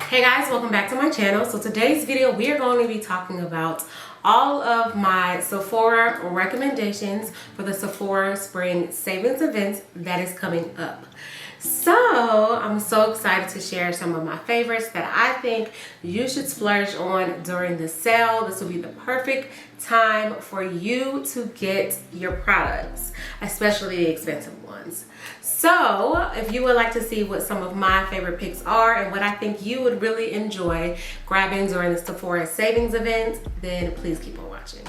Hey guys, welcome back to my channel. So today's video we are going to be talking about all of my Sephora recommendations for the Sephora Spring Savings Event that is coming up. So I'm so excited to share some of my favorites that I think you should splurge on during the sale. This will be the perfect time for you to get your products, especially the expensive ones. So if you would like to see what some of my favorite picks are and what I think you would really enjoy grabbing during the Sephora Savings Event, then please keep on watching.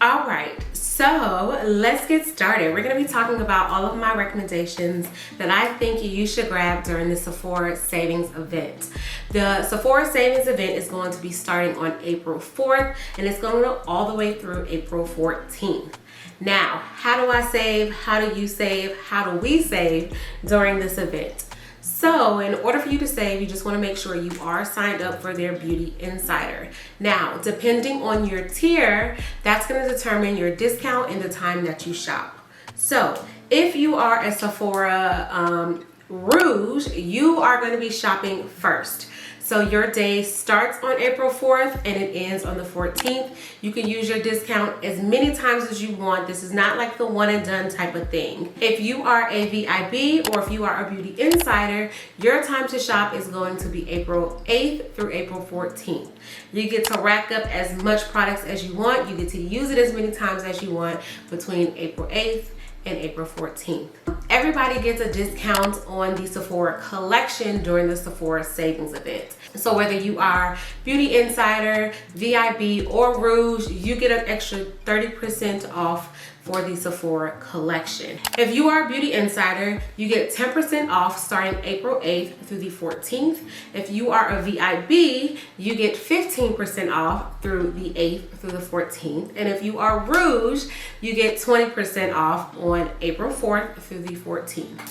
All right, so let's get started. We're going to be talking about all of my recommendations that I think you should grab during the Sephora Savings Event. The Sephora Savings Event is going to be starting on April 4th and it's going to go all the way through April 14th. Now, how do I save? How do you save? How do we save during this event? So in order for you to save, you just want to make sure you are signed up for their Beauty Insider. Now, depending on your tier, that's going to determine your discount and the time that you shop. So if you are a Sephora Rouge, you are going to be shopping first. So your day starts on April 4th and it ends on the 14th. You can use your discount as many times as you want. This is not like the one and done type of thing. If you are a VIB or if you are a Beauty Insider, your time to shop is going to be April 8th through April 14th. You get to rack up as much products as you want. You get to use it as many times as you want between April 8th and April 14th. Everybody gets a discount on the Sephora collection during the Sephora Savings Event. So whether you are Beauty Insider, VIB, or Rouge, you get an extra 30% off for the Sephora collection. If you are a Beauty Insider, you get 10% off starting April 8th through the 14th. If you are a VIB, you get 15% off through the 8th through the 14th. And if you are Rouge, you get 20% off on April 4th through the 14th.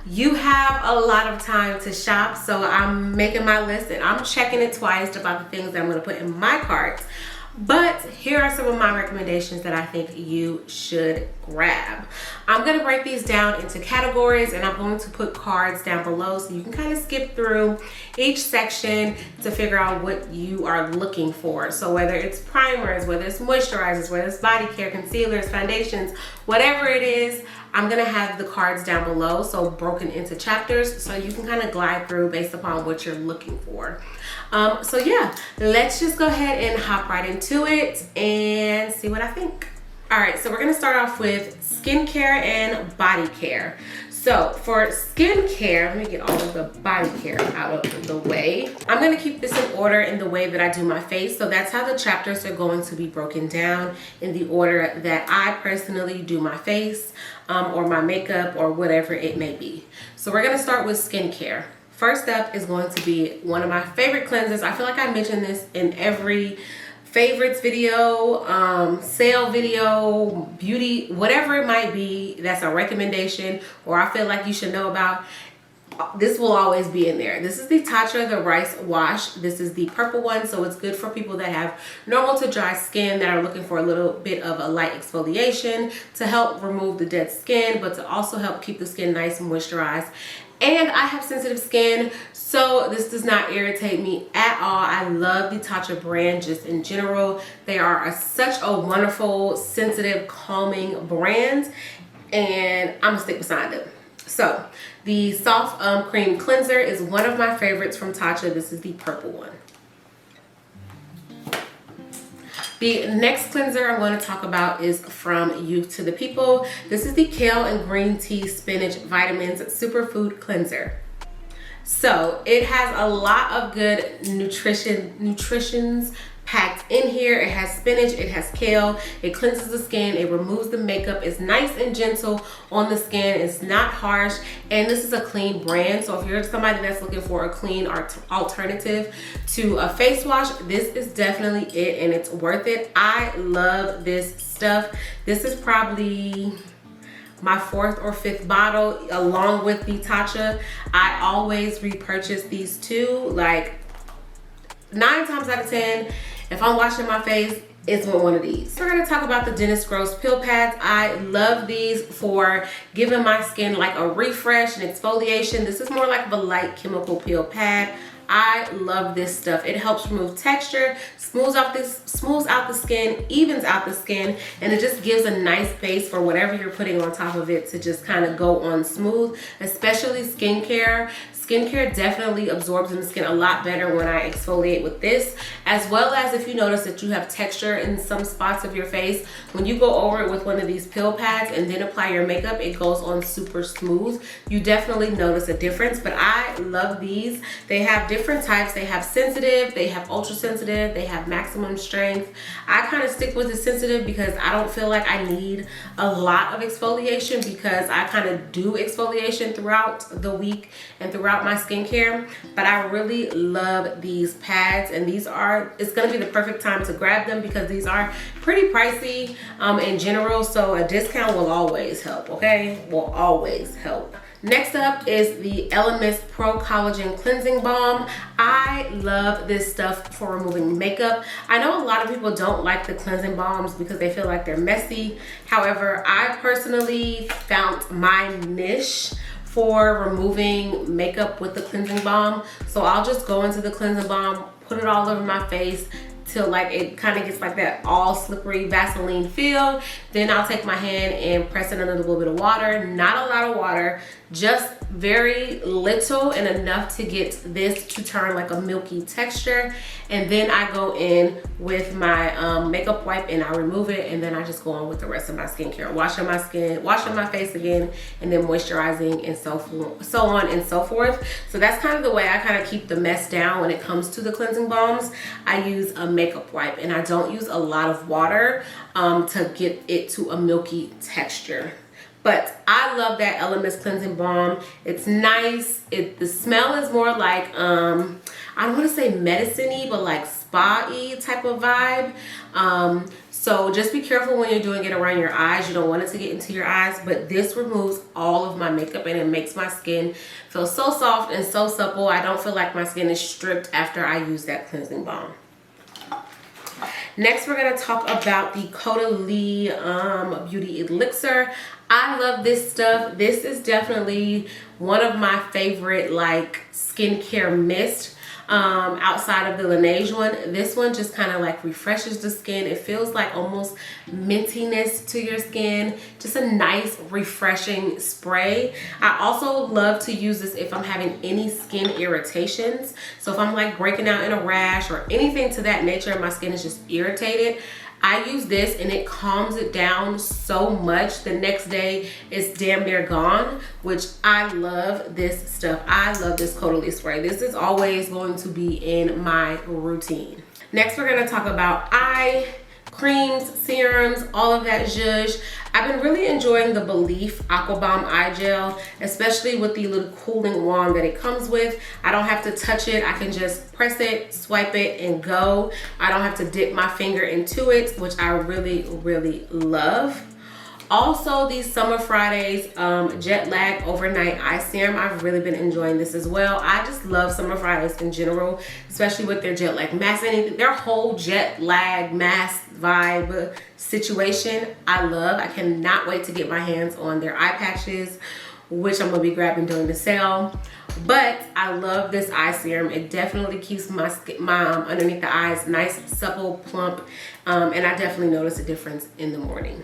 You have a lot of time to shop, so I'm making my list and I'm checking it twice about the things that I'm gonna put in my cart. But here are some of my recommendations that I think you should grab. I'm going to break these down into categories and I'm going to put cards down below so you can kind of skip through each section to figure out what you are looking for. So whether it's primers, whether it's moisturizers, whether it's body care, concealers, foundations, whatever it is, I'm going to have the cards down below, so broken into chapters, so you can kind of glide through based upon what you're looking for. So yeah, let's just go ahead and hop right into it and see what I think. All right, so we're going to start off with skincare and body care. So for skincare, let me get all of the body care out of the way. I'm going to keep this in order in the way that I do my face. So that's how the chapters are going to be broken down, in the order that I personally do my face or my makeup or whatever it may be. So we're going to start with skincare. First up is going to be one of my favorite cleansers. I feel like I mention this in every favorites video, sale video, beauty, whatever it might be that's a recommendation or I feel like you should know about. This will always be in there. This is the Tatcha, the rice wash. This is the purple one, so it's good for people that have normal to dry skin that are looking for a little bit of a light exfoliation to help remove the dead skin, but to also help keep the skin nice and moisturized. And I have sensitive skin, so this does not irritate me at all. I love the Tatcha brand just in general. They are such a wonderful, sensitive, calming brand, and I'm gonna stick beside them. So the soft cream cleanser is one of my favorites from Tatcha. This is the purple one. The next cleanser I'm going to talk about is from Youth to the People. This is the Kale and Green Tea Spinach Vitamins Superfood Cleanser. So it has a lot of good nutritions packed in here. It has spinach, it has kale, it cleanses the skin, it removes the makeup, it's nice and gentle on the skin, it's not harsh, and this is a clean brand. So if you're somebody that's looking for a clean alternative to a face wash, this is definitely it, and it's worth it. I love this stuff. This is probably my 4th or 5th bottle along with the Tatcha. I always repurchase these two. Like 9 times out of 10, if I'm washing my face, is with one of these. We're gonna talk about the Dentist Gross Peel Pads. I love these for giving my skin like a refresh and exfoliation. This is more like of a light chemical peel pad. I love this stuff. It helps remove texture, smooths out the skin, evens out the skin, and it just gives a nice base for whatever you're putting on top of it to just kind of go on smooth, especially skincare. Skincare definitely absorbs in the skin a lot better when I exfoliate with this, as well as if you notice that you have texture in some spots of your face, when you go over it with one of these peel pads and then apply your makeup, it goes on super smooth. You definitely notice a difference, but I love these. They have different types. They have sensitive, they have ultra sensitive, they have maximum strength. I kind of stick with the sensitive because I don't feel like I need a lot of exfoliation, because I kind of do exfoliation throughout the week and throughout my skincare. But I really love these pads, and it's gonna be the perfect time to grab them because these are pretty pricey in general, so a discount will always help, okay? Will always help. Next up is the Elemis Pro Collagen Cleansing Balm. I love this stuff for removing makeup. I know a lot of people don't like the cleansing balms because they feel like they're messy. However, I personally found my niche for removing makeup with the cleansing balm. So I'll just go into the cleansing balm, put it all over my face till like it kind of gets like that all slippery Vaseline feel. Then I'll take my hand and press it under a little bit of water, not a lot of water, just very little and enough to get this to turn like a milky texture. And then I go in with my makeup wipe and I remove it, and then I just go on with the rest of my skincare, washing my skin, washing my face again, and then moisturizing, and so on and so forth. So that's kind of the way I kind of keep the mess down when it comes to the cleansing balms. I use a makeup wipe and I don't use a lot of water to get it to a milky texture. But I love that Elemis cleansing balm. It's nice. The smell is more like I don't want to say medicine-y, but like spa-y type of vibe. So just be careful when you're doing it around your eyes. You don't want it to get into your eyes, but this removes all of my makeup and it makes my skin feel so soft and so supple. I don't feel like my skin is stripped after I use that cleansing balm. Next, we're going to talk about the Caudlie Beauty Elixir. I love this stuff. This is definitely one of my favorite like skincare mist. Outside of the Laneige one, this one just kind of like refreshes the skin. It feels like almost mintiness to your skin. Just a nice refreshing spray. I also love to use this if I'm having any skin irritations. So if I'm like breaking out in a rash or anything to that nature and my skin is just irritated, I use this and it calms it down so much. The next day it's damn near gone, which I love this stuff. I love this Caudlie spray. This is always going to be in my routine. Next, we're going to talk about eye creams, serums, all of that zhuzh. I've been really enjoying the Belif Aqua Balm Eye Gel, especially with the little cooling wand that it comes with. I don't have to touch it. I can just press it, swipe it, and go. I don't have to dip my finger into it, which I really, really love. Also, these Summer Fridays Jet Lag Overnight Eye Serum. I've really been enjoying this as well. I just love Summer Fridays in general, especially with their jet lag mask. Their whole jet lag mask vibe situation I love. I cannot wait to get my hands on their eye patches, which I'm going to be grabbing during the sale. But I love this eye serum. It definitely keeps my underneath the eyes nice, supple, plump, and I definitely notice a difference in the morning.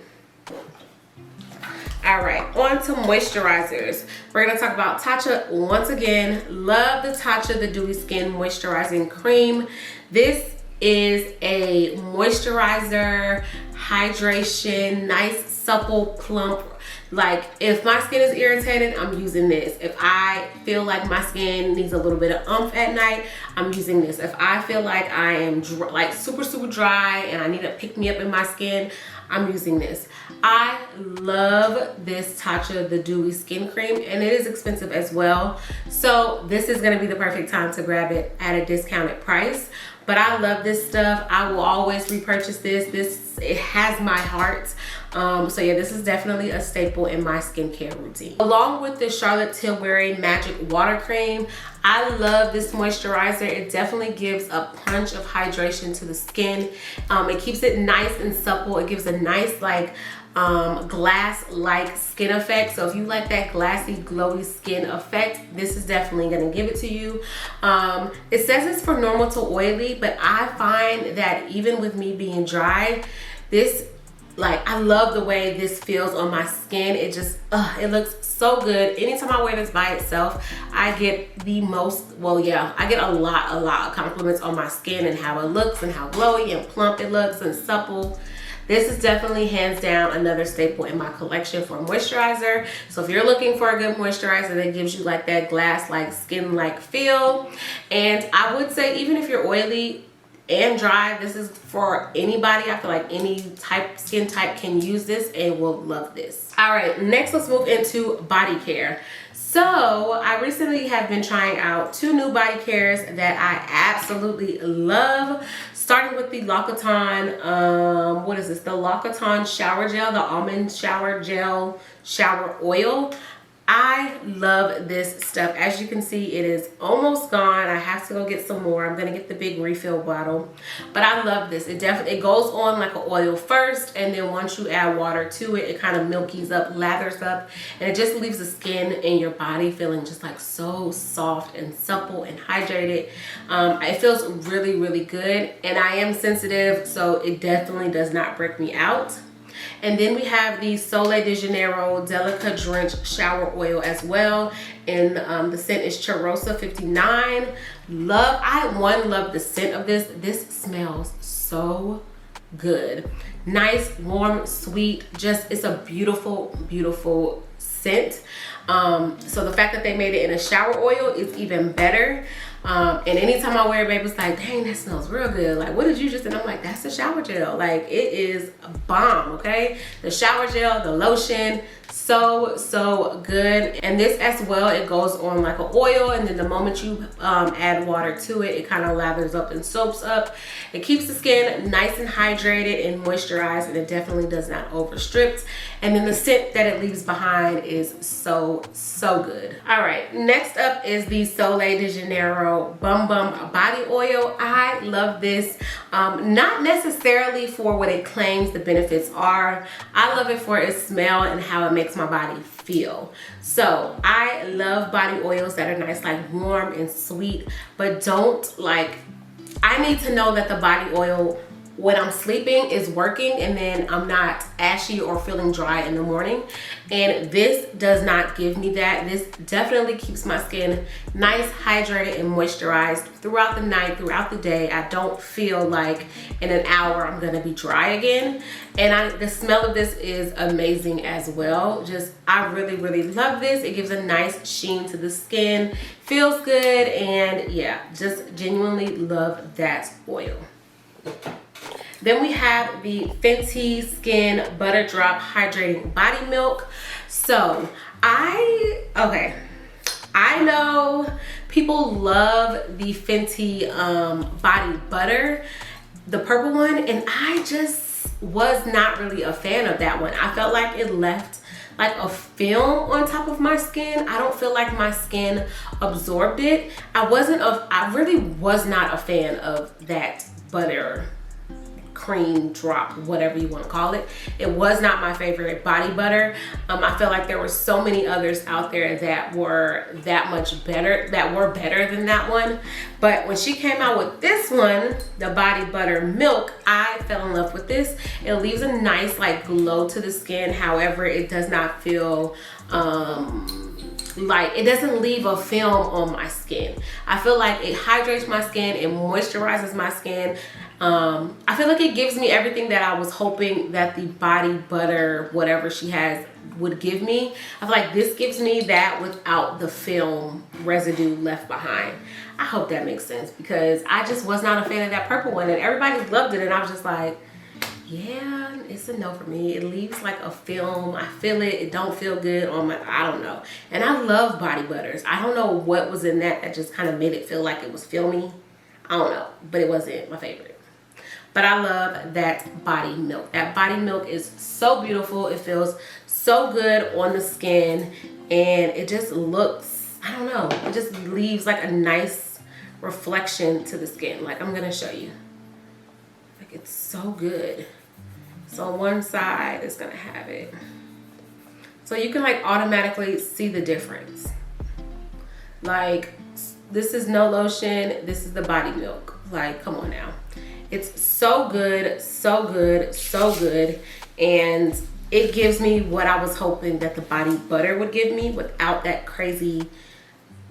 All right, on to moisturizers. We're gonna talk about Tatcha once again. Love the Tatcha, the Dewy Skin Moisturizing Cream. This is a moisturizer, hydration, nice, supple, plump. Like if my skin is irritated, I'm using this. If I feel like my skin needs a little bit of oomph at night, I'm using this. If I feel like I am like super dry and I need to pick me up in my skin, I'm using this. I love this Tatcha, the Dewy Skin Cream, and it is expensive as well. So this is gonna be the perfect time to grab it at a discounted price. But I love this stuff. I will always repurchase this. It has my heart. So yeah, this is definitely a staple in my skincare routine. Along with the Charlotte Tilbury Magic Water Cream, I love this moisturizer. It definitely gives a punch of hydration to the skin. It keeps it nice and supple. It gives a nice like glass-like skin effect. So if you like that glassy, glowy skin effect, this is definitely going to give it to you. It says it's for normal to oily, but I find that even with me being dry, this, like, I love the way this feels on my skin. It just, it looks so good. Anytime I wear this by itself, I get the most, well, yeah, I get a lot of compliments on my skin and how it looks and how glowy and plump it looks and supple. This is definitely hands down another staple in my collection for moisturizer. So if you're looking for a good moisturizer that gives you like that glass-like skin-like feel, and I would say even if you're oily and dry, this is for anybody. I feel like any skin type can use this and will love this. All right, next let's move into body care. So I recently have been trying out 2 new body cares that I absolutely love. Starting with the L'Occitane, what is this? The L'Occitane shower gel, the almond shower gel shower oil. I love this stuff. As you can see, it is almost gone. I have to go get some more. I'm gonna get the big refill bottle, but I love this. It goes on like an oil first, and then once you add water to it, it kind of milkies up, lathers up, and it just leaves the skin in your body feeling just like so soft and supple and hydrated. It feels really, really good, and I am sensitive, so it definitely does not break me out. And then we have the Soleil de Janeiro Delica Drench Shower Oil as well. And the scent is Cheirosa 59. I love the scent of this. This smells so good. Nice, warm, sweet. Just, it's a beautiful, beautiful scent. So the fact that they made it in a shower oil is even better. And anytime I wear it, baby's like, dang, that smells real good. Like, what did you just, and I'm like, that's the shower gel. Like, it is a bomb, okay? The shower gel, the lotion, so good. And this as well, it goes on like an oil, and then the moment you add water to it, it kind of lathers up and soaks up. It keeps the skin nice and hydrated and moisturized, and it definitely does not overstrip. And then the scent that it leaves behind is so good. All right, next up is the Soleil de Janeiro Bum Bum Body Oil. I love this, not necessarily for what it claims the benefits are. I love it for its smell and how it makes my body feel. So I love body oils that are nice, like warm and sweet, but don't like, I need to know that the body oil when I'm sleeping is working, and then I'm not ashy or feeling dry in the morning. And this does not give me that. This definitely keeps my skin nice, hydrated, and moisturized throughout the night, throughout the day. I don't feel like in an hour I'm gonna be dry again. And the smell of this is amazing as well. Just, I really love this. It gives a nice sheen to the skin, feels good, and yeah, just genuinely love that oil. Then we have the Fenty Skin Butter Drop Hydrating Body Milk. So I know people love the Fenty body butter, the purple one, and I just was not really a fan of that one. I felt like it left like a film on top of my skin. I don't feel like my skin absorbed it. I really was not a fan of that butter cream drop, whatever you want to call it. It was not my favorite body butter. I feel like there were so many others out there that were that much better, that were better than that one. But when she came out with this one, the body butter milk, I fell in love with this. It leaves a nice like glow to the skin. However, it does not feel like, it doesn't leave a film on my skin. I feel like it hydrates my skin, it moisturizes my skin. I feel like it gives me everything that I was hoping that the body butter, whatever she has, would give me. I feel like this gives me that without the film residue left behind. I hope that makes sense, because I just was not a fan of that purple one, and everybody loved it, and I was just like, yeah, it's a no for me. It leaves like a film. I feel it. It don't feel good on my, I don't know. And I love body butters. I don't know what was in that just kind of made it feel like it was filmy. I don't know, but it wasn't my favorite. but I love that body milk. That body milk is so beautiful. It feels so good on the skin, and it just looks, I don't know, it just leaves like a nice reflection to the skin. Like, I'm gonna show you. Like, it's so good. So on one side it's gonna have it, so you can like automatically see the difference. Like, this is no lotion, this is the body milk. Like, come on now. It's so good, so good, so good. And it gives me what I was hoping that the body butter would give me without that crazy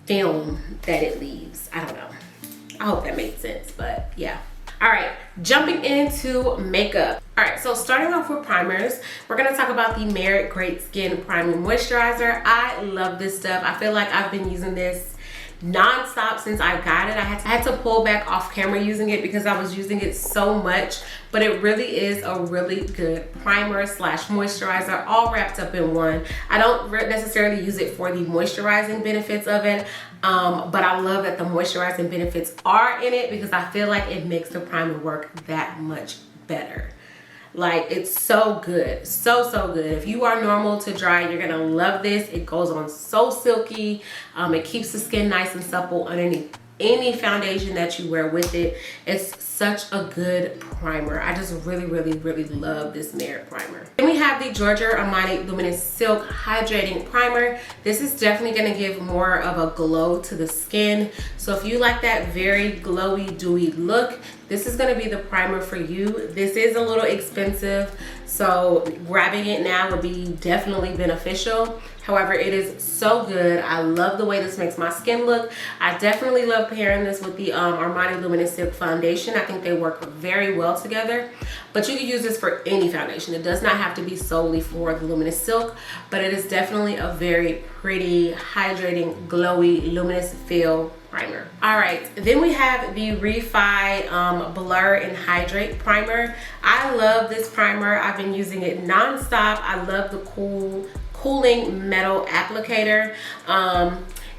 film that it leaves. I don't know. I hope that made sense, but yeah. All right, jumping into makeup. All right, so starting off with primers, we're gonna talk about the Merit Great Skin Primer Moisturizer. I love this stuff. I feel like I've been using this non-stop since I got it. I had to pull back off camera using it because I was using it so much, but it really is a really good primer slash moisturizer all wrapped up in one. I don't necessarily use it for the moisturizing benefits of it, but I love that the moisturizing benefits are in it because I feel like it makes the primer work that much better. Like, it's so good, so good. If you are normal to dry, you're gonna love this. It goes on so silky. It keeps the skin nice and supple underneath any foundation that you wear with it. It's such a good primer. I just really love this Merit primer. Then we have the Giorgio Armani Luminous Silk Hydrating Primer. This is definitely gonna give more of a glow to the skin. So if you like that very glowy, dewy look, this is gonna be the primer for you. This is a little expensive, so grabbing it now would be definitely beneficial. However, it is so good. I love the way this makes my skin look. I definitely love pairing this with the Armani Luminous Silk Foundation. I think they work very well together, but you can use this for any foundation. It does not have to be solely for the Luminous Silk, but it is definitely a very pretty, hydrating, glowy, luminous feel primer. All right, then we have the Refi Blur and Hydrate Primer. I love this primer. I've been using it non-stop. I love the cooling metal applicator.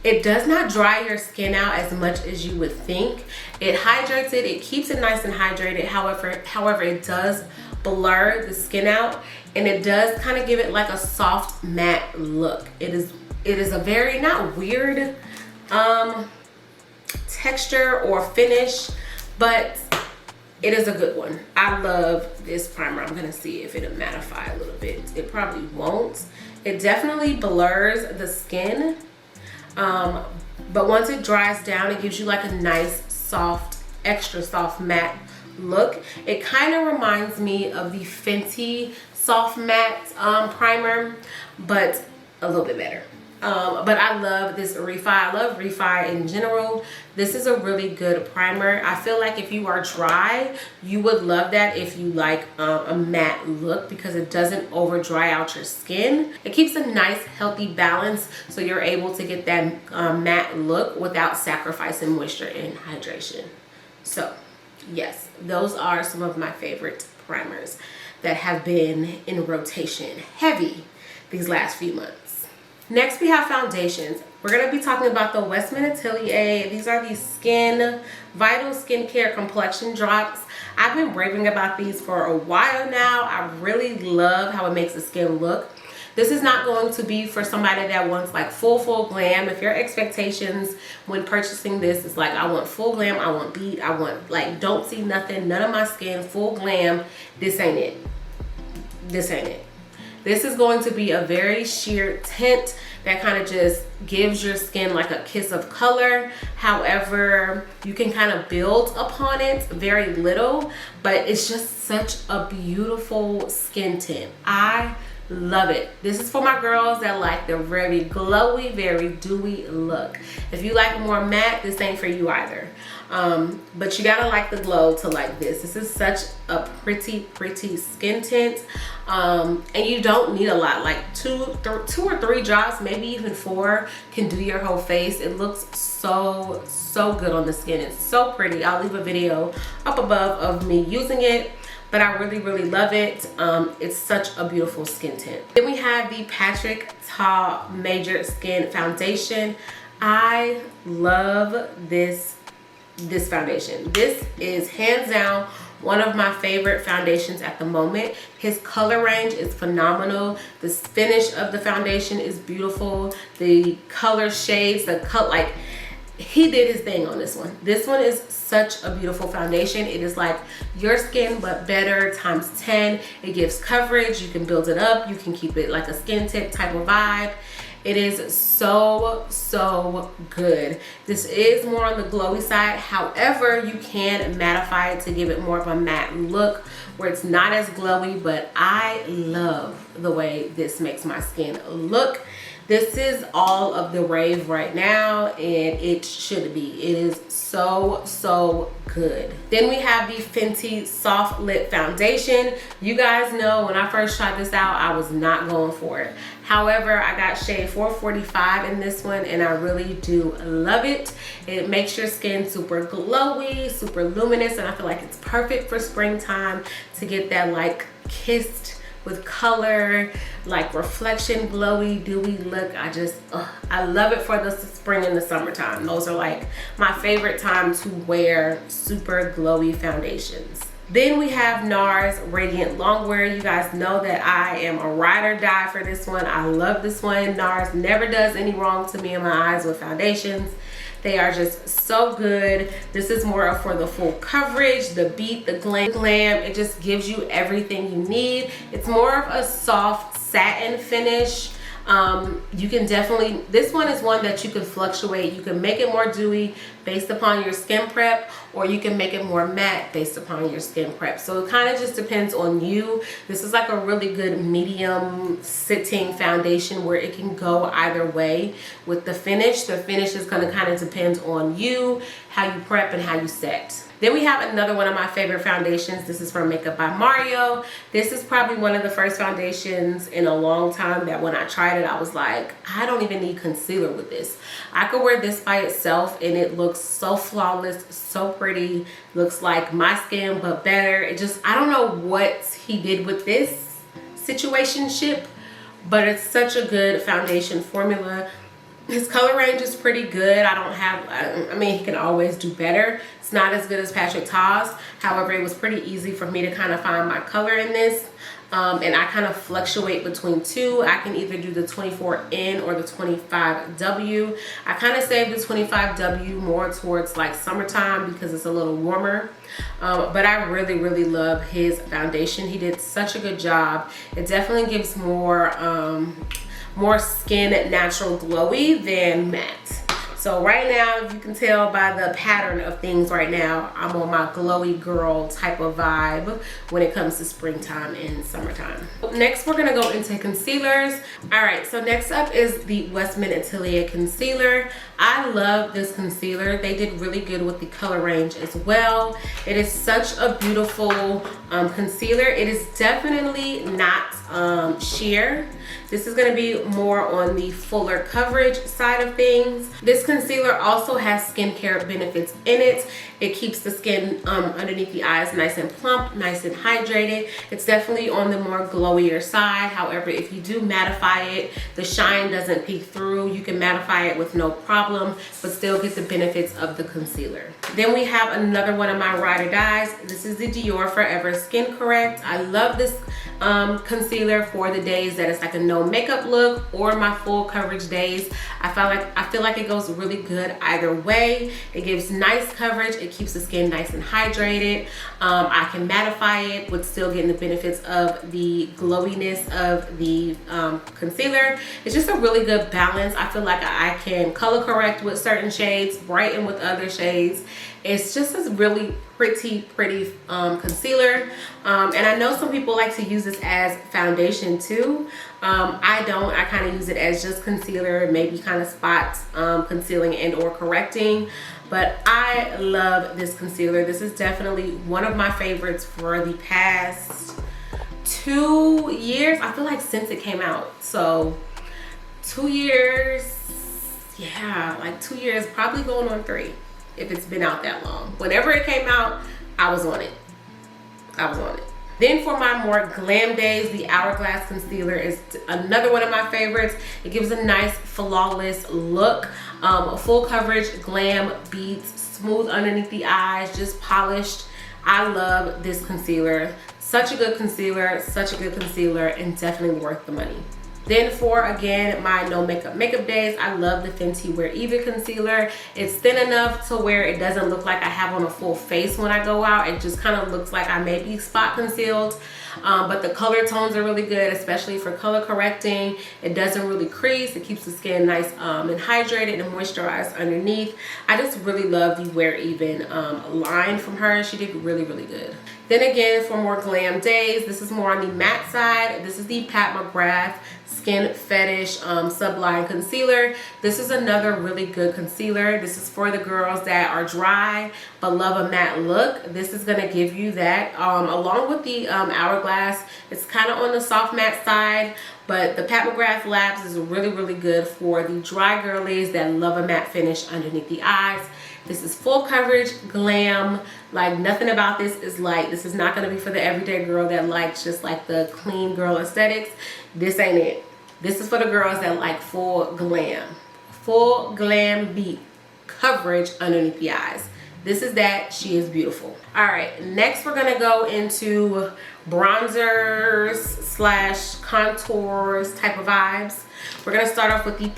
It does not dry your skin out as much as you would think. It hydrates it, it keeps it nice and hydrated. However, it does blur the skin out, and it does kind of give it like a soft matte look. It is a very, not weird texture or finish, but it is a good one. I love this primer. I'm gonna see if it'll mattify a little bit. It probably won't. It definitely blurs the skin, but once it dries down, it gives you like a nice soft, extra soft matte look. It kind of reminds me of the Fenty Soft Matte primer, but a little bit better. But I love this Refi. I love Refi in general. This is a really good primer. I feel like if you are dry, you would love that if you like a matte look, because it doesn't over dry out your skin. It keeps a nice healthy balance, so you're able to get that matte look without sacrificing moisture and hydration. So yes, those are some of my favorite primers that have been in rotation heavy these last few months. Next, we have foundations. We're going to be talking about the Westman Atelier. These are the Vital Skincare Complexion Drops. I've been raving about these for a while now. I really love how it makes the skin look. This is not going to be for somebody that wants like full glam. If your expectations when purchasing this is like, I want full glam, I want beat, I want like don't see nothing, none of my skin, full glam, this ain't it. This ain't it. This is going to be a very sheer tint that kind of just gives your skin like a kiss of color. However, you can kind of build upon it very little, but it's just such a beautiful skin tint. I love it. This is for my girls that like the very glowy, very dewy look. If you like more matte, this ain't for you either. But you gotta like the glow to like this. This is such a pretty skin tint, and you don't need a lot. Like two or three drops, maybe even 4, can do your whole face. It looks so good on the skin. It's so pretty. I'll leave a video up above of me using it, but I really love it. It's such a beautiful skin tint. Then we have the Patrick Ta Major Skin Foundation. I love this foundation. This is hands down one of my favorite foundations at the moment. His color range is phenomenal. The finish of the foundation is beautiful. The color shades, the cut, like, he did his thing on this one. This one is such a beautiful foundation. It is like your skin but better times 10. It gives coverage. You can build it up. You can keep it like a skin tip type of vibe. It is so good. This is more on the glowy side. However, you can mattify it to give it more of a matte look where it's not as glowy, but I love the way this makes my skin look. This is all of the rave right now, and it should be. It is so good. Then we have the Fenty Soft Lip Foundation. You guys know when I first tried this out, I was not going for it. However, I got shade 445 in this one, and I really do love it. It makes your skin super glowy, super luminous, and I feel like it's perfect for springtime to get that like kissed with color, like reflection, glowy, dewy look. I love it for the spring and the summertime. Those are like my favorite time to wear super glowy foundations. Then we have NARS Radiant Longwear. You guys know that I am a ride or die for this one. I love this one. NARS never does any wrong to me in my eyes with foundations. They are just so good. This is more for the full coverage, the beat, the glam. It just gives you everything you need. It's more of a soft satin finish. You can definitely, this one is one that you can fluctuate. You can make it more dewy based upon your skin prep, or you can make it more matte based upon your skin prep. So it kind of just depends on you. This is like a really good medium sitting foundation where it can go either way with the finish. The finish is going to kind of depend on you, how you prep and how you set. Then we have another one of my favorite foundations. This is from Makeup by Mario. This is probably one of the first foundations in a long time that when I tried it, I was like, I don't even need concealer with this. I could wear this by itself and it looks so flawless, so pretty. Looks like my skin, but better. It just, I don't know what he did with this situationship, but it's such a good foundation formula. His color range is pretty good. I mean, he can always do better. It's not as good as Patrick Ta's. However, it was pretty easy for me to kind of find my color in this. And I kind of fluctuate between two. I can either do the 24N or the 25W. I kind of save the 25W more towards like summertime because it's a little warmer. But I really love his foundation. He did such a good job. It definitely gives more skin natural glowy than matte. So right now, if you can tell by the pattern of things right now, I'm on my glowy girl type of vibe when it comes to springtime and summertime. Next, we're gonna go into concealers. All right, so next up is the Westman Atelier Concealer. I love this concealer. They did really good with the color range as well. It is such a beautiful concealer. It is definitely not sheer. This is going to be more on the fuller coverage side of things. This concealer also has skincare benefits in it. It keeps the skin underneath the eyes nice and plump, nice and hydrated. It's definitely on the more glowier side. However, if you do mattify it, the shine doesn't peek through. You can mattify it with no problem, but still get the benefits of the concealer. Then we have another one of my ride or dies. This is the Dior Forever Skin Correct. I love this concealer for the days that it's like a no makeup look or my full coverage days. I feel like it goes really good either way. It gives nice coverage. It keeps the skin nice and hydrated. I can mattify it with still getting the benefits of the glowiness of the concealer. It's just a really good balance. I feel like I can color correct with certain shades, brighten with other shades. It's just a really pretty concealer. And I know some people like to use this as foundation too. I don't. I kind of use it as just concealer, maybe kind of spots concealing and or correcting. But I love this concealer. This is definitely one of my favorites for the past 2 years. I feel like since it came out. So 2 years, yeah, like 2 years, probably going on 3 if it's been out that long. Whenever it came out, I was on it. Then for my more glam days, the Hourglass Concealer is another one of my favorites. It gives a nice flawless look. Full coverage, glam, beads, smooth underneath the eyes, just polished. I love this concealer. Such a good concealer, and definitely worth the money. Then for, again, my no makeup days, I love the Fenty Wear Even concealer. It's thin enough to where it doesn't look like I have on a full face when I go out. It just kind of looks like I may be spot concealed. But the color tones are really good, especially for color correcting. It doesn't really crease. It keeps the skin nice and hydrated and moisturized underneath. I just really love the Wear Even line from her. She did really, really good. Then again, for more glam days, this is more on the matte side. This is the Pat McGrath Skin Fetish Subline Concealer. This is another really good concealer. This is for the girls that are dry but love a matte look. This is going to give you that along with the Hourglass. It's kind of on the soft matte side, but the Pat McGrath Labs is really, really good for the dry girlies that love a matte finish underneath the eyes. This is full coverage, glam. Like, nothing about this is light. This is not going to be for the everyday girl that likes just like the clean girl aesthetics. This ain't it. This is for the girls that like full glam beat coverage underneath the eyes. This is that. She is beautiful. All right, next we're gonna go into bronzers slash contours type of vibes. We're gonna start off with the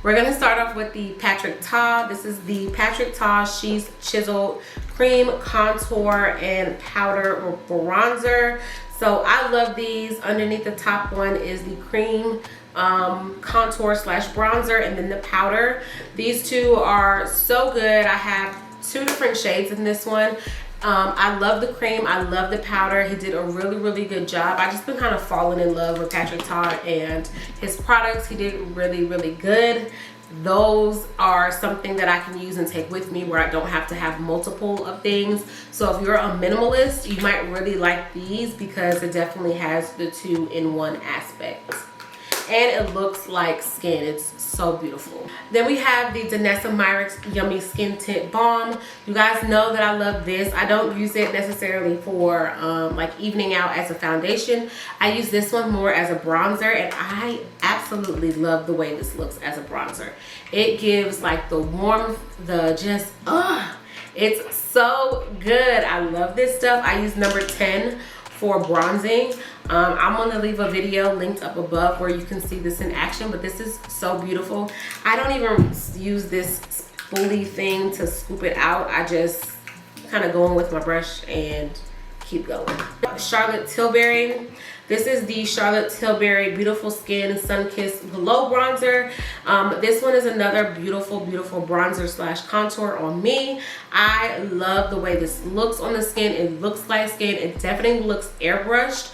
We're gonna start off with the Patrick Ta. This is the Patrick Ta She's Chiseled Cream Contour and Powder Bronzer. So I love these. Underneath the top one is the cream contour slash bronzer, and then the powder. These two are so good. I have two different shades in this one. I love the cream. I love the powder. He did a really, really good job. I just been kind of falling in love with Patrick Ta and his products. He did really, really good. Those are something that I can use and take with me where I don't have to have multiple of things. So if you're a minimalist, you might really like these because it definitely has the two-in-one aspect. And it looks like skin. It's so beautiful. Then we have the Danessa Myricks Yummy Skin Tint Balm. You guys know that I love this. I don't use it necessarily for like evening out as a foundation. I use this one more as a bronzer, and I absolutely love the way this looks as a bronzer. It gives like the warmth, the just, it's so good. I love this stuff. I use number 10 for bronzing. I'm gonna leave a video linked up above where you can see this in action, but this is so beautiful. I don't even use this spoolie thing to scoop it out. I just kind of go in with my brush and keep going. Charlotte Tilbury. This is the Charlotte Tilbury Beautiful Skin Sun-Kissed Glow Bronzer. This one is another beautiful, beautiful bronzer slash contour on me. I love the way this looks on the skin. It looks light skin. It definitely looks airbrushed.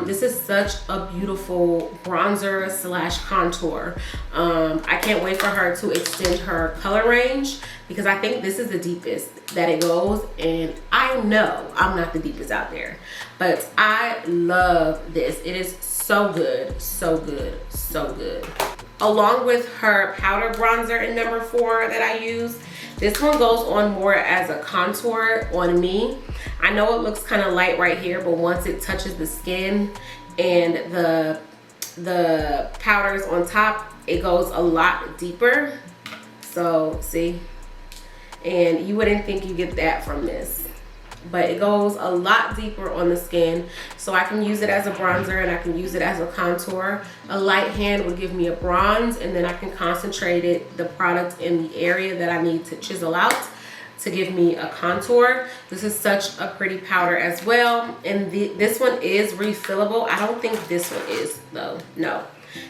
This is such a beautiful bronzer slash contour. I can't wait for her to extend her color range because I think this is the deepest that it goes, and I know I'm not the deepest out there, but I love this. It is so good, so good, so good. Along with her powder bronzer in number 4 that I use, this one goes on more as a contour on me. I know it looks kind of light right here, but once it touches the skin and the powders on top, it goes a lot deeper. So see, and you wouldn't think you get that from this, but it goes a lot deeper on the skin. So I can use it as a bronzer and I can use it as a contour. A light hand would give me a bronze, and then I can concentrate the product in the area that I need to chisel out to give me a contour. This is such a pretty powder as well, and this one is refillable. I don't think this one is though. No,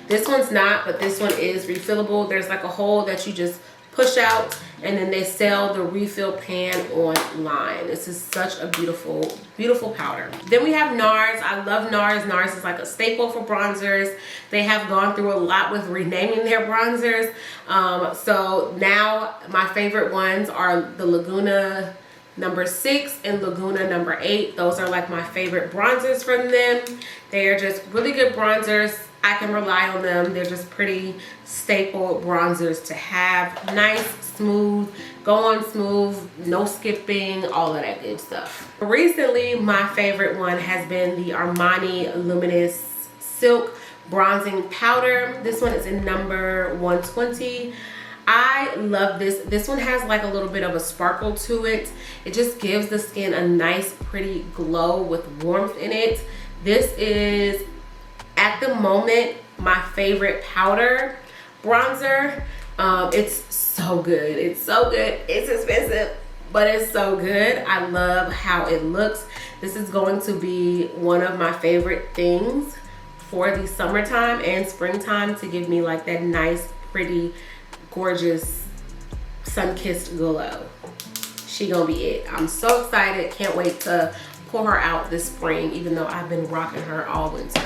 this one's not, but this one is refillable. There's like a hole that you just push out, and then they sell the refill pan online. This is such a beautiful, beautiful powder. Then we have NARS. I love NARS. NARS is like a staple for bronzers. They have gone through a lot with renaming their bronzers. So now my favorite ones are the Laguna number 6 and Laguna number 8. Those are like my favorite bronzers from them. They are just really good bronzers. I can rely on them. They're just pretty staple bronzers to have. Nice, smooth, go on smooth, no skipping, all of that good stuff. Recently, my favorite one has been the Armani Luminous Silk Bronzing Powder. This one is in number 120. I love this. This one has like a little bit of a sparkle to it. It just gives the skin a nice pretty glow with warmth in it. This is at the moment my favorite powder bronzer. It's so good. It's so good. It's expensive, but it's so good. I love how it looks. This is going to be one of my favorite things for the summertime and springtime, to give me like that nice, pretty, gorgeous, sun-kissed glow. She gonna be it. I'm so excited. Can't wait to pull her out this spring, even though I've been rocking her all winter.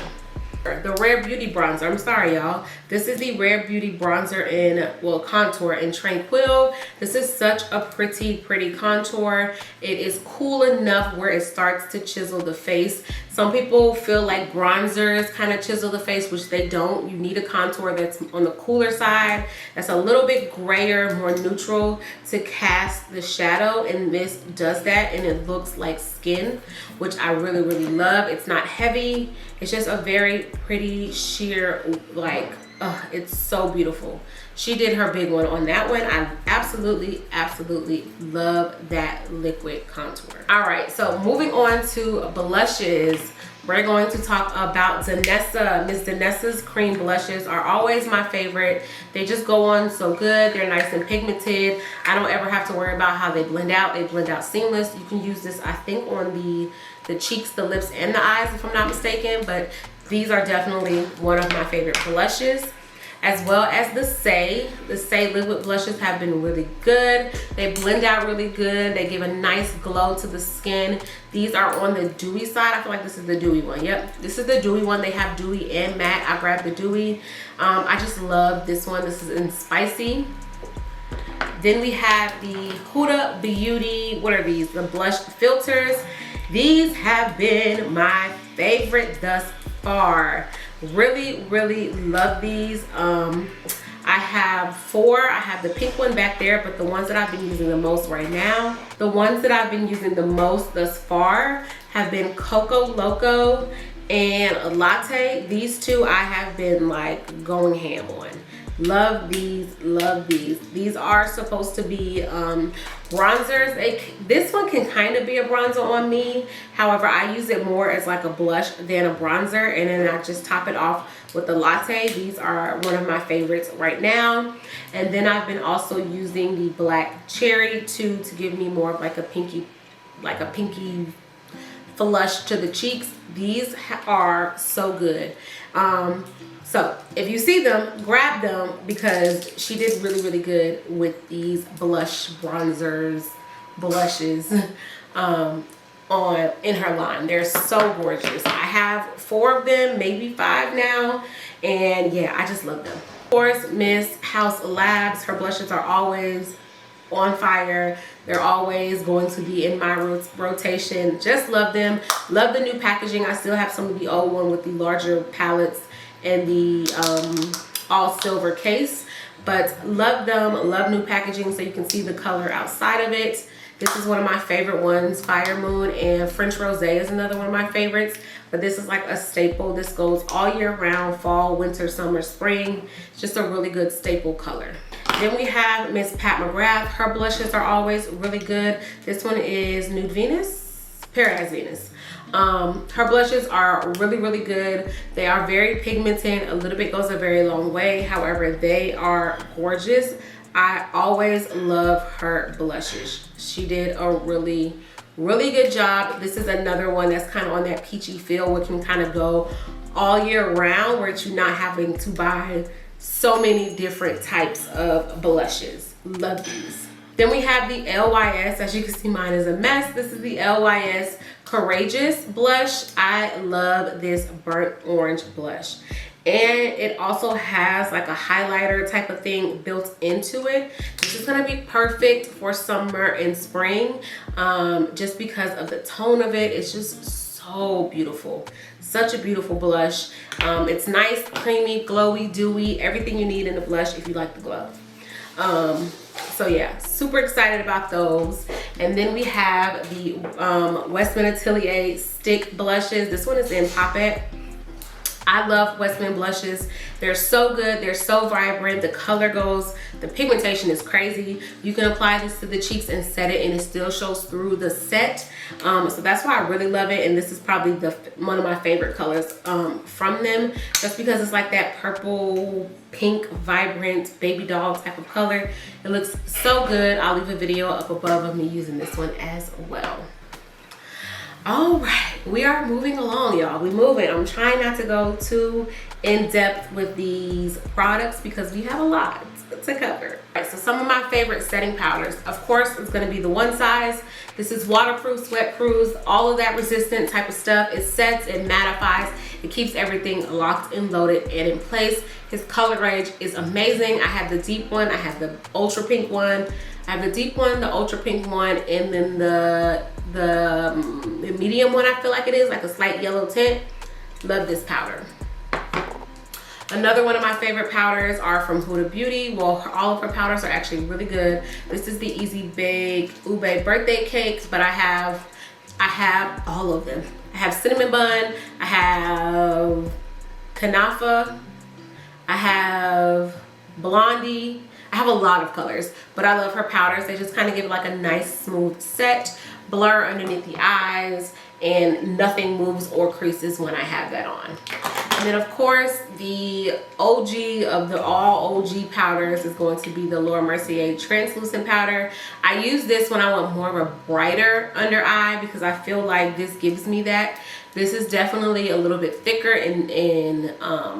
The Rare Beauty bronzer. I'm sorry, y'all. This is the Rare Beauty bronzer in, well, contour in Tranquil. This is such a pretty contour. It is cool enough where it starts to chisel the face. Some people feel like bronzers kind of chisel the face, which they don't. You need a contour that's on the cooler side, that's a little bit grayer, more neutral, to cast the shadow, and this does that, and it looks like skin, which I really love. It's not heavy. It's just a very pretty sheer, like, it's so beautiful. She did her big one on that one. I absolutely love that liquid contour. All right, so moving on to blushes. We're going to talk about Danessa. Miss Danessa's cream blushes are always my favorite. They just go on so good. They're nice and pigmented. I don't ever have to worry about how they blend out. They blend out seamless. You can use this, I think, on the cheeks, the lips, and the eyes, if I'm not mistaken. But these are definitely one of my favorite blushes. As well as the Say liquid blushes have been really good. They blend out really good. They give a nice glow to the skin. These are on the dewy side. I feel like this is the dewy one. Yep, this is the dewy one. They have dewy and matte. I grabbed the dewy. I just love this one. This is in Spicy. Then we have the Huda Beauty, what are these? The blush filters. These have been my favorite thus far. Really love these. I have 4. I have the pink one back there, but the ones that I've been using the most right now, the ones that I've been using the most thus far have been Coco Loco and Latte. These two I have been like going ham on. Love these, love these. These are supposed to be bronzers. This one can kind of be a bronzer on me. However, I use it more as like a blush than a bronzer, and then I just top it off with the Latte. These are one of my favorites right now. And then I've been also using the Black Cherry to give me more of like a pinky flush to the cheeks. These are so good. So if you see them, grab them, because she did really good with these blushes in her line. They're so gorgeous. I have 4 of them, maybe 5 now, and yeah, I just love them. Of course, Miss House Labs, her blushes are always on fire. They're always going to be in my rotation. Just love them. Love the new packaging. I still have some of the old one with the larger palettes and the all silver case, but love them. Love new packaging so you can see the color outside of it. This is one of my favorite ones. Fire Moon and French Rosé is another one of my favorites, but this is like a staple. This goes all year round, fall, winter, summer, spring. It's just a really good staple color. Then we have Miss Pat McGrath. Her blushes are always really good. This one is Nude Venus, Paradise Venus. Her blushes are really good. They are very pigmented. A little bit goes a very long way. However, they are gorgeous. I always love her blushes. She did a really good job. This is another one that's kind of on that peachy feel, which can kind of go all year round, where you're not having to buy so many different types of blushes. Love these. Then we have the LYS. As you can see, mine is a mess. This is the LYS Courageous blush. I love this burnt orange blush, and it also has like a highlighter type of thing built into it. This is gonna be perfect for summer and spring, just because of the tone of it. It's just so beautiful. Such a beautiful blush. It's nice, creamy, glowy, dewy, everything you need in a blush if you like the glow. So yeah, super excited about those. And then we have the Westman Atelier stick blushes. This one is in Poppet. I love Westman blushes. They're so good. They're so vibrant. The color goes, the pigmentation is crazy. You can apply this to the cheeks and set it and it still shows through the set. So that's why I really love it. And this is probably one of my favorite colors from them, just because it's like that purple, pink, vibrant baby doll type of color. It looks so good. I'll leave a video up above of me using this one as well. All right, we are moving along, y'all. We moving. I'm trying not to go too in depth with these products because we have a lot to cover. All right, so some of my favorite setting powders, of course, it's going to be the One Size. This is waterproof, sweat-proof, all of that resistant type of stuff. It sets, it mattifies, it keeps everything locked and loaded and in place. His color range is amazing. I have the deep one, I have the ultra pink one, I have the deep one, the ultra pink one, and then the medium one, I feel like it is, like a slight yellow tint. Love this powder. Another one of my favorite powders are from Huda Beauty. Well, all of her powders are actually really good. This is the Easy Bake Ube birthday cakes, but I have all of them. I have cinnamon bun, I have Kanafa, I have Blondie. I have a lot of colors, but I love her powders. They just kind of give like a nice smooth set, blur underneath the eyes, and nothing moves or creases when I have that on. And then of course, the OG of the all OG powders is going to be the Laura Mercier translucent powder. I use this when I want more of a brighter under eye because I feel like this gives me that. This is definitely a little bit thicker in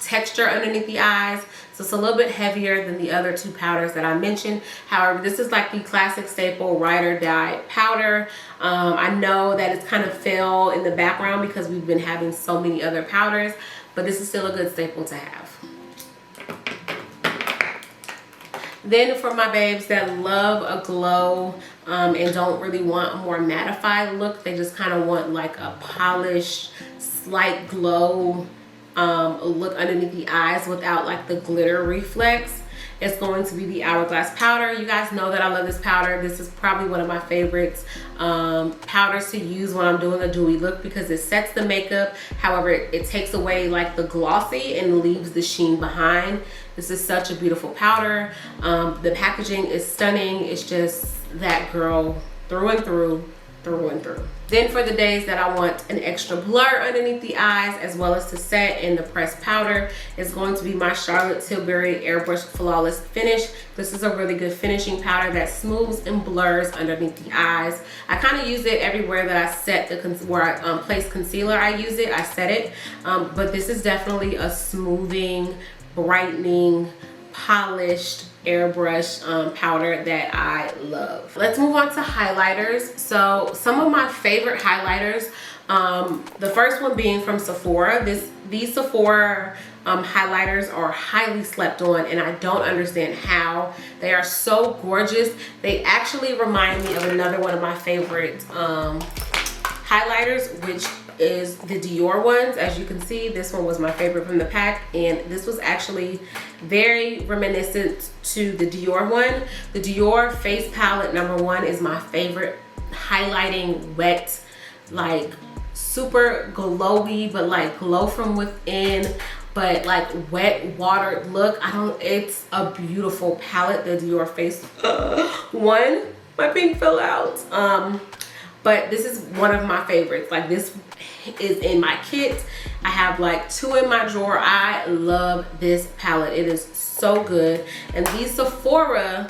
texture underneath the eyes, so it's a little bit heavier than the other two powders that I mentioned. However, this is like the classic staple ride or die powder. I know that it's kind of fell in the background because we've been having so many other powders, but this is still a good staple to have. Then for my babes that love a glow and don't really want a more mattified look, they just kind of want like a polished, slight glow look underneath the eyes without like the glitter reflex, it's going to be the Hourglass powder. You guys know that I love this powder. This is probably one of my favorites powders to use when I'm doing a dewy look because it sets the makeup. However, it takes away like the glossy and leaves the sheen behind. This is such a beautiful powder. The packaging is stunning. It's just that girl through and through. Then for the days that I want an extra blur underneath the eyes as well as to set in the pressed powder is going to be my Charlotte Tilbury Airbrush Flawless Finish. This is a really good finishing powder that smooths and blurs underneath the eyes. I kind of use it everywhere that I set where I place concealer. I use it, I set it, but this is definitely a smoothing, brightening, polished airbrush powder that I love. Let's move on to highlighters. So some of my favorite highlighters, the first one being from Sephora. These Sephora highlighters are highly slept on and I don't understand how. They are so gorgeous. They actually remind me of another one of my favorite highlighters, which is the Dior ones. As you can see, this one was my favorite from the pack, and this was actually very reminiscent to the Dior one. The Dior Face Palette #1 is my favorite highlighting wet, like super glowy, but like glow from within, but like wet water look. It's a beautiful palette, the Dior Face one. My pink fell out. But this is one of my favorites. Like this is in my kit. I have like 2 in my drawer. I love this palette. It is so good. And these Sephora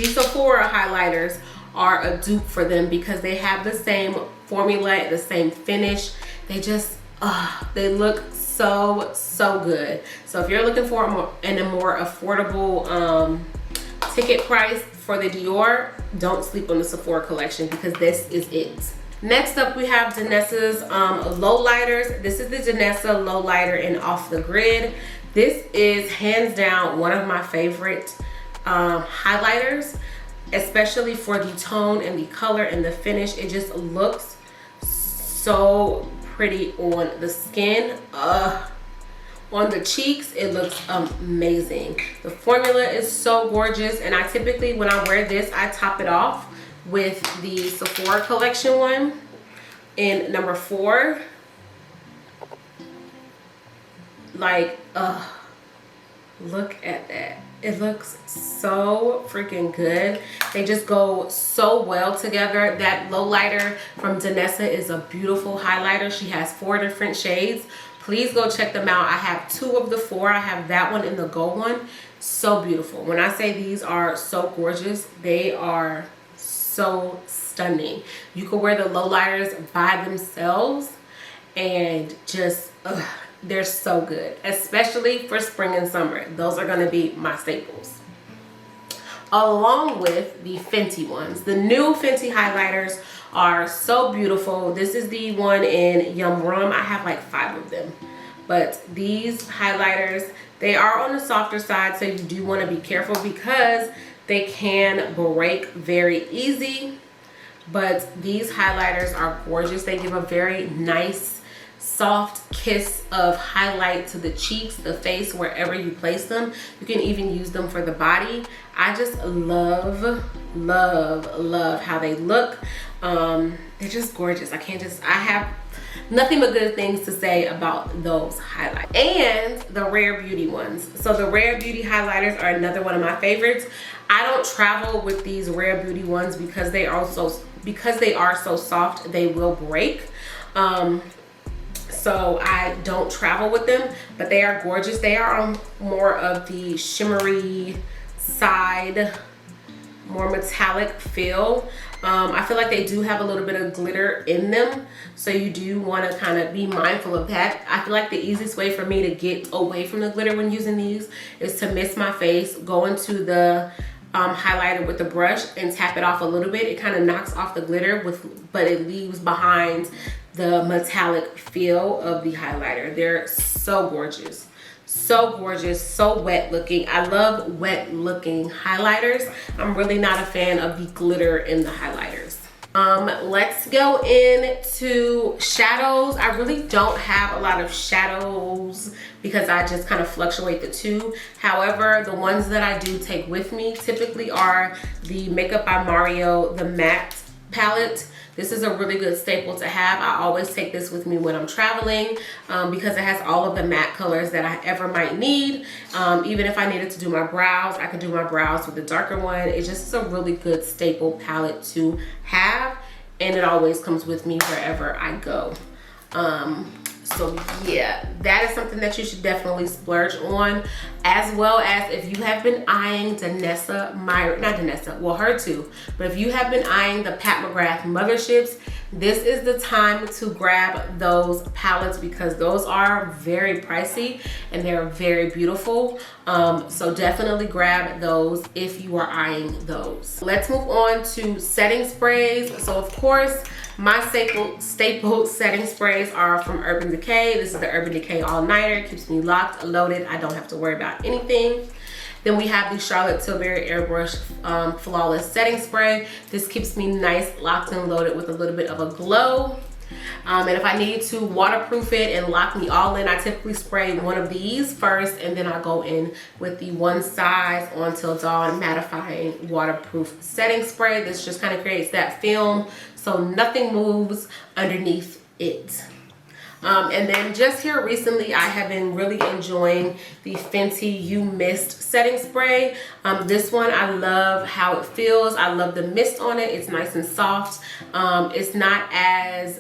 highlighters are a dupe for them because they have the same formula, the same finish. They just, they look so good. So if you're looking for a more affordable ticket price for the Dior, don't sleep on the Sephora collection because this is it. Next up, we have Danessa's low lighters. This is the Danessa low lighter in Off the Grid. This is hands down one of my favorite highlighters, especially for the tone and the color and the finish. It just looks so pretty on the skin. On the cheeks, it looks amazing. The formula is so gorgeous, and I typically, when I wear this, I top it off with the Sephora collection one in #4. Like, look at that. It looks so freaking good. They just go so well together. That low lighter from Danessa is a beautiful highlighter. She has 4 different shades. Please go check them out. I have 2 of the 4. I have that one and the gold one. So beautiful. When I say these are so gorgeous, they are so stunning. You can wear the low lighters by themselves and just, they're so good, especially for spring and summer. Those are going to be my staples. Along with the Fenty ones. The new Fenty highlighters are so beautiful. This is the one in Yum Rum. I have like 5 of them. But these highlighters, they are on the softer side, so you do want to be careful because they can break very easy. But these highlighters are gorgeous. They give a very nice soft kiss of highlight to the cheeks, the face, wherever you place them. You can even use them for the body. I just love how they look. They're just gorgeous. I have nothing but good things to say about those highlights. And the Rare Beauty ones. So the Rare Beauty highlighters are another one of my favorites. I don't travel with these Rare Beauty ones because they are so soft, they will break. So I don't travel with them, but they are gorgeous. They are on more of the shimmery side, more metallic feel. I feel like they do have a little bit of glitter in them, so you do want to kind of be mindful of that. I feel like the easiest way for me to get away from the glitter when using these is to mist my face, go into the highlighter with the brush and tap it off a little bit. It kind of knocks off the glitter, but it leaves behind the metallic feel of the highlighter. They're so gorgeous. So gorgeous, so wet looking. I love wet looking highlighters. I'm really not a fan of the glitter in the highlighters. Let's go into shadows. I really don't have a lot of shadows because I just kind of fluctuate the two. However, the ones that I do take with me typically are the Makeup by Mario, the matte palette. This is a really good staple to have. I always take this with me when I'm traveling because it has all of the matte colors that I ever might need. Even if I needed to do my brows, I could do my brows with the darker one. It's just a really good staple palette to have, and it always comes with me wherever I go. So yeah, that is something that you should definitely splurge on, as well as if you have been eyeing her too, but if you have been eyeing the Pat McGrath motherships, this is the time to grab those palettes because those are very pricey and they're very beautiful. So definitely grab those if you are eyeing those. Let's move on to setting sprays. So of course, my staple setting sprays are from Urban Decay. This is the Urban Decay All Nighter. It keeps me locked, loaded. I don't have to worry about anything. Then we have the Charlotte Tilbury Airbrush Flawless Setting Spray. This keeps me nice, locked and loaded with a little bit of a glow. And if I need to waterproof it and lock me all in, I typically spray one of these first, and then I go in with the One Size On Till Dawn Mattifying Waterproof Setting Spray. This just kind of creates that film so nothing moves underneath it. And then just here recently, I have been really enjoying the Fenty You Mist setting spray. This one, I love how it feels. I love the mist on it. It's nice and soft. It's not as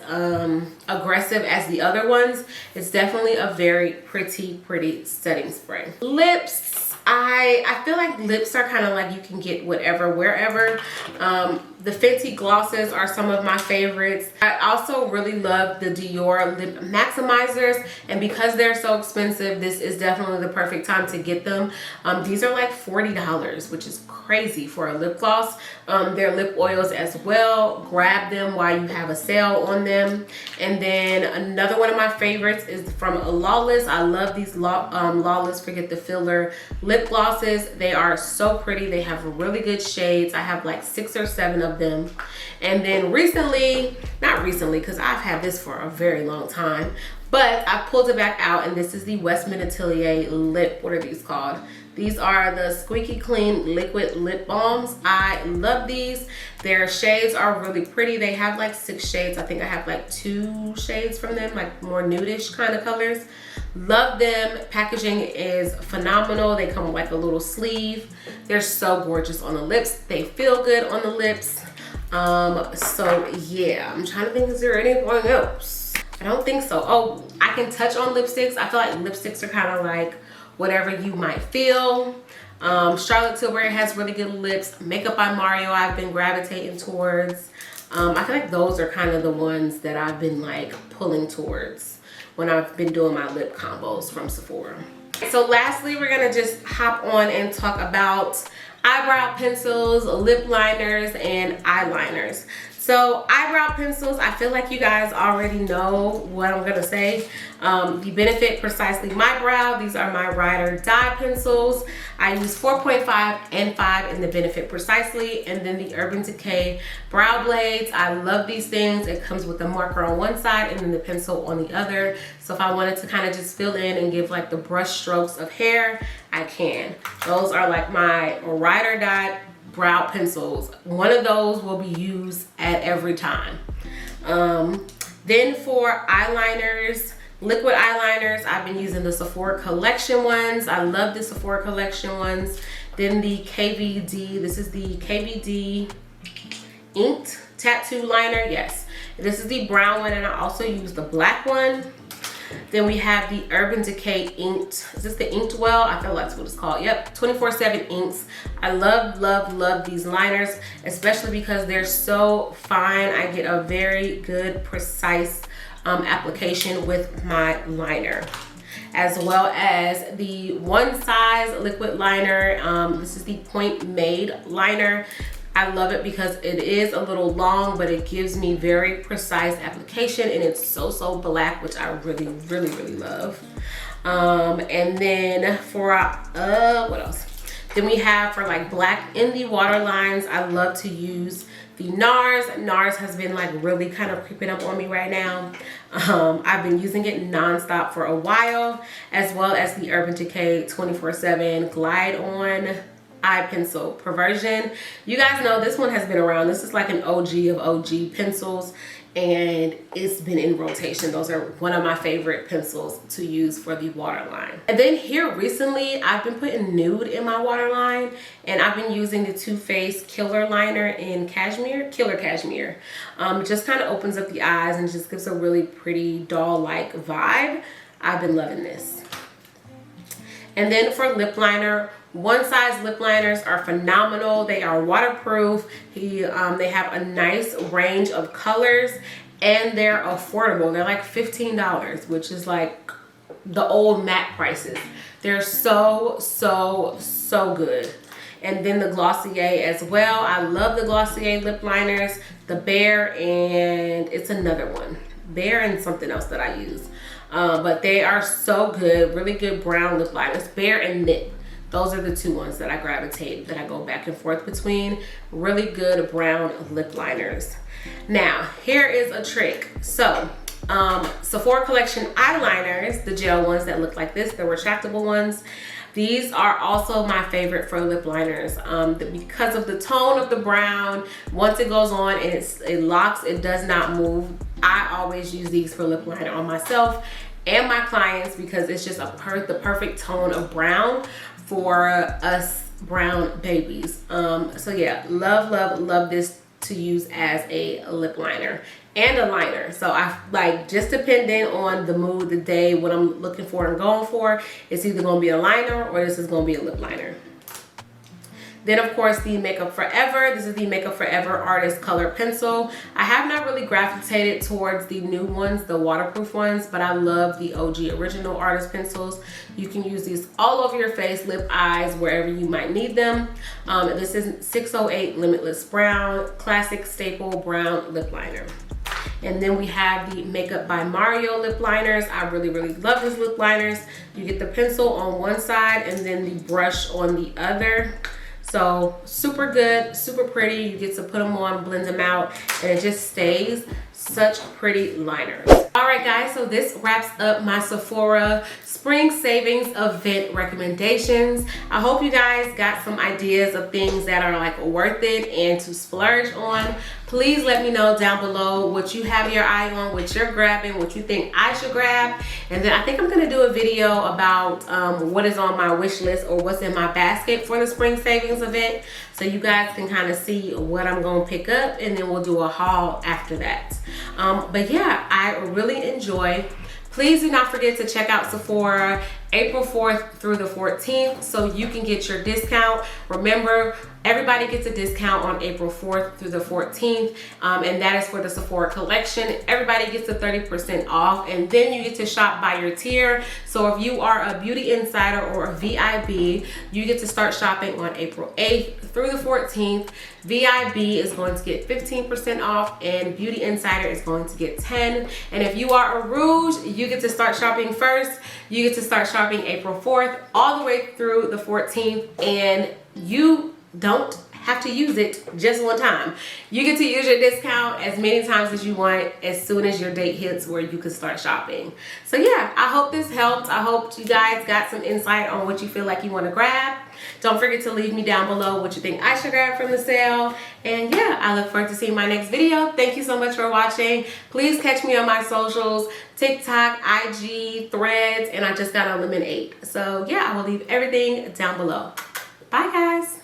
aggressive as the other ones. It's definitely a very pretty setting spray. Lips. I feel like lips are kind of like you can get whatever, wherever. The Fenty glosses are some of my favorites. I also really love the Dior lip maximizers, and because they're so expensive, this is definitely the perfect time to get them. These are like $40, which is crazy for a lip gloss. They're lip oils as well. Grab them while you have a sale on them. And then another one of my favorites is from Lawless. I love these Lawless Forget the Filler lip glosses. They are so pretty. They have really good shades. I have like 6 or 7 of them. And then recently, not recently because I've had this for a very long time, but I pulled it back out, and this is the Westman Atelier lip, what are these called? These are the Squeaky Clean Liquid Lip Balms. I love these. Their shades are really pretty. They have like 6 shades. I think I have like 2 shades from them, like more nudish kind of colors. Love them. Packaging is phenomenal. They come with like a little sleeve. They're so gorgeous on the lips. They feel good on the lips. So yeah, I'm trying to think, is there anything else? I don't think so. Oh, I can touch on lipsticks. I feel like lipsticks are kind of like whatever you might feel. Charlotte Tilbury has really good lips. Makeup by Mario I've been gravitating towards. I feel like those are kind of the ones that I've been like pulling towards when I've been doing my lip combos from Sephora. So lastly, we're gonna just hop on and talk about eyebrow pencils, lip liners, and eyeliners. So eyebrow pencils, I feel like you guys already know what I'm gonna say. The Benefit Precisely My Brow. These are my Ride or Die pencils. I use 4.5 and 5 in the Benefit Precisely, and then the Urban Decay Brow Blades. I love these things. It comes with a marker on one side and then the pencil on the other. So if I wanted to kind of just fill in and give like the brush strokes of hair, I can. Those are like my Ride or Die brow pencils. One of those will be used at every time. Then for eyeliners, liquid eyeliners, I've been using the Sephora Collection ones. I love the Sephora Collection ones. Then the KVD, this is the KVD inked tattoo liner. Yes, this is the brown one, and I also use the black one. Then we have the Urban Decay inked, is this the inked well? I feel like that's what it's called. Yep, 24/7 inks. I love, love, love these liners, especially because they're so fine. I get a very good, precise application with my liner, as well as the one size liquid liner. This is the Point Made liner. I love it because it is a little long, but it gives me very precise application, and it's so black, which I really, really, really love. And then for what else? Then we have for like black in the waterlines, I love to use the NARS. NARS has been like really kind of creeping up on me right now. I've been using it nonstop for a while, as well as the Urban Decay 24/7 Glide On eye pencil perversion. You guys know this one has been around. This is like an OG of OG pencils, and it's been in rotation. Those are one of my favorite pencils to use for the waterline. And then here recently, I've been putting nude in my waterline, and I've been using the Too Faced Killer Liner in Cashmere, Killer Cashmere. Just kind of opens up the eyes and just gives a really pretty doll-like vibe. I've been loving this. And then for lip liner, one size lip liners are phenomenal. They are waterproof. They have a nice range of colors, and they're affordable. They're like $15, which is like the old MAC prices. They're so good. And then the Glossier as well. I love the Glossier lip liners, the Bare, and it's another one, Bare and something else that I use. But they are so good, really good brown lip liners, Bare and Knit. Those are the two ones that I gravitate, that I go back and forth between. Really good brown lip liners. Now, here is a trick. So, Sephora Collection eyeliners, the gel ones that look like this, the retractable ones. These are also my favorite for lip liners because of the tone of the brown. Once it goes on and it locks, it does not move. I always use these for lip liner on myself and my clients because it's just the perfect tone of brown for us brown babies. So yeah, love this to use as a lip liner and a liner. So I like, just depending on the mood, the day, what I'm looking for and going for, it's either gonna be a liner or this is gonna be a lip liner. Then of course the Makeup Forever. This is the Makeup Forever Artist Color Pencil. I have not really gravitated towards the new ones, the waterproof ones, but I love the OG original artist pencils. You can use these all over your face, lip, eyes, wherever you might need them. This is 608 Limitless Brown, classic staple brown lip liner. And then we have the Makeup by Mario lip liners. I really love these lip liners. You get the pencil on one side and then the brush on the other. So super good, super pretty. You get to put them on, blend them out, and it just stays such pretty liners. Alright guys, so this wraps up my Sephora Spring Savings Event recommendations. I hope you guys got some ideas of things that are like worth it and to splurge on. Please let me know down below what you have your eye on, what you're grabbing, what you think I should grab. And then I think I'm going to do a video about what is on my wish list or what's in my basket for the Spring Savings Event. So you guys can kind of see what I'm going to pick up, and then we'll do a haul after that. But yeah, I really enjoy. Please do not forget to check out Sephora April 4th through the 14th so you can get your discount. Remember, everybody gets a discount on April 4th through the 14th, and that is for the Sephora collection. Everybody gets a 30% off, and then you get to shop by your tier. So if you are a Beauty Insider or a VIB, you get to start shopping on April 8th through the 14th. VIB is going to get 15% off, and Beauty Insider is going to get 10%. And if you are a Rouge, you get to start shopping first. You get to start shopping April 4th all the way through the 14th, and you don't have to use it just one time. You get to use your discount as many times as you want as soon as your date hits where you can start shopping. So yeah, I hope this helped. I hope you guys got some insight on what you feel like you want to grab. Don't forget to leave me down below what you think I should grab from the sale. And yeah, I look forward to seeing my next video. Thank you so much for watching. Please catch me on my socials, TikTok, IG, Threads, and I just got on Lemonade. So yeah, I will leave everything down below. Bye guys.